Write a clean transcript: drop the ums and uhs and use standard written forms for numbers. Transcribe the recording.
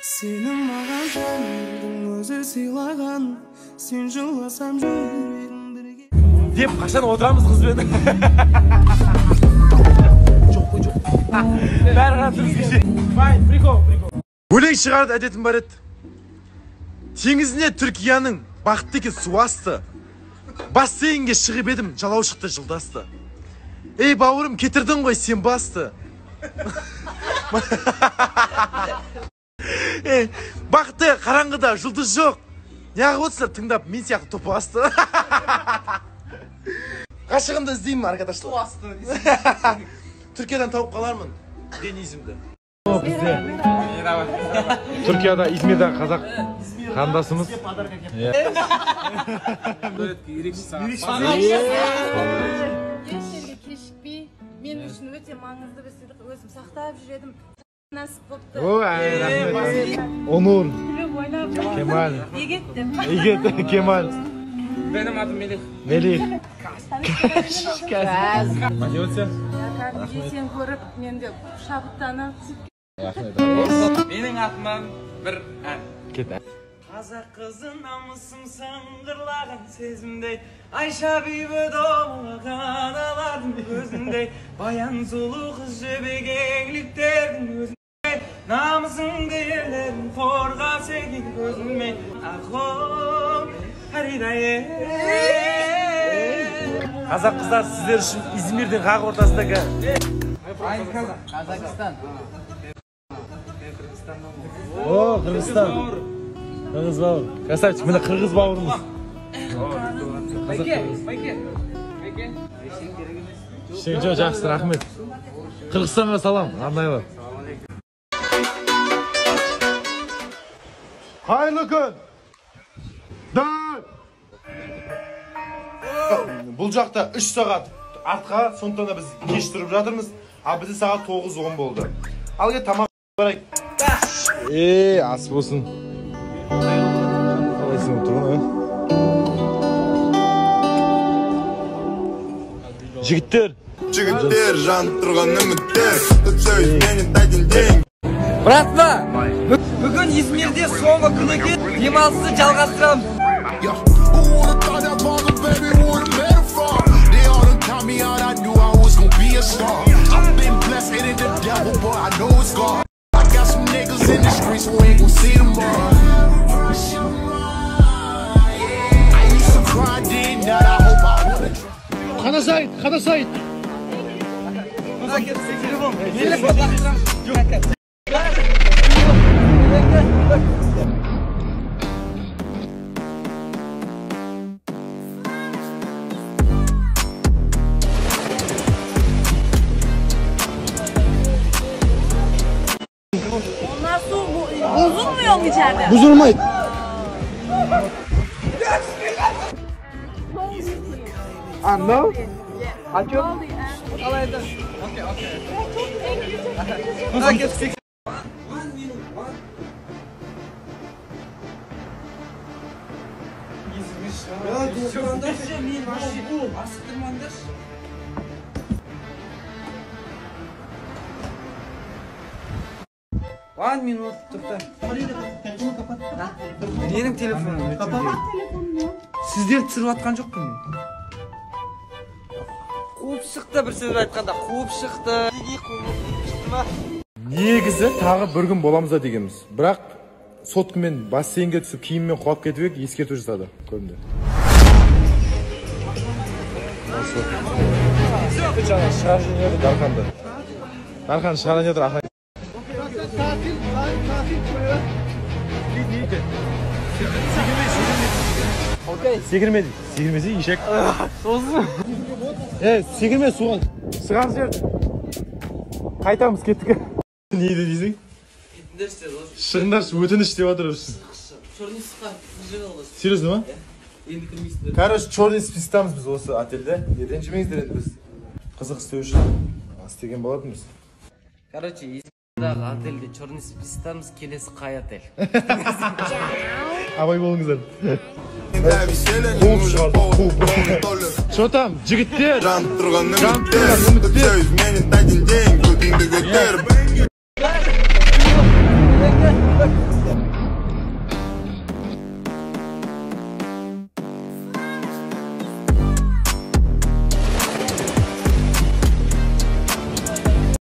Senin mağan tanrım özü silagan. Sen жыласам жүрегім бірге. Деп қашан отырамыз қызбен. Жоқ қой жоқ. Бәрі қатырыз кеше. Файн, прикол. Өлең шығарды әдетім бар еді. Теңізіне Түркияның бақыттыки су асты. Бассейнге шығып едім, жалау шықты жылдасты. Ей бауырым, кетірдің ғой сен басты. Бақытты қараңғыда жұлдыз жоқ. Неғып отырсыздар тыңдап, мен сияқты топы асты. Ғашығымды іздеймін, arkadaşlar. Türkiye'den tavып қалармын, денизмді. Türkiye'de, İzmir'de Kazak kandasımız. Ешерге кешікпей, мен үшін өте маңызды бір сыйлық өзім сақтап жүредім. Насip болыпты. Rahmet. Onur. Kemal. Eget, Kemal. Benim adım Melih. Melih. Сен көріп, мен де шабыттанып. Менің атымнан бір ән. Кет. Қазақ қызы намысым сыңғырлаған сезімдей, Айша бибі домалаған алардың көзіндей, баян сұлу қыз жібек еңліктердің өзіндей, намысыңды ерлерін қорғап сенің көзіңмен, ақыл әридай. Қазақ қыздар сіздер үшін İzmir'дің қақ ортасындағы Қазақстан. О, Қырғызстан. Қырғыз бауыр. Красавчик, міне қырғыз бауырымыз. Шеңжо, жақсы, рахмет. Қырғызстанға салам, арнайлар. Қайырлы күн! Дан! Бұл жақта 3 сағат артқа, сондықтан да біз кеш тұрып жатырмыз. А бізде сағат 9:10 болды. Ал кет тамақ барайық. Ас болсын. Қалайсың отырғын, Жігіттер, жан тұрған үміттер, сөз мені тайдың дең. Братва, бүгін İzmir'де соңғы күні ке демалысты жалғастырамыз. Қана Сайт, Қана Сайт. Onlar su bozulmuyor mu içeride? Bozulmaydı. Anladın? Açıyorum. One minut to'xta. Mening telefonim. Sizlar tushirib atgan jo'qmi? Quvib chiqdi bir so'z aytganda, quvib chiqdi. Негізі тағы бір күн боламыз да дегенбіз. Бірақ сот күнмен бассейнге түсіп киіммен құлап кетіп ек ескерту жасады көбінде. Шығарып жөнелді Дарханды. Дархан шығарып жатыр ағай. Секірме дейді. Секірмесе ешек. Сосын. Секірме суға. Шығарып жер. Қайтамыз кеттік. Не дейсің? Шығындаршы өтініш деп отырмыз. Серьезно ма? Короче, черный списtamыз біз осы отельде. Ренжімеңіздер енді біз. Қызық істеу үшін істеген болатынбыз. Короче, İzmir'дегі отельде черный списtamыз, келесі қай отель? Абай болыңыздар. Қуып шығарды, қуып. Шо там, жігіттер? Жан тұрған үміттер, сөз мені тайдың дең, көтіңді көтер.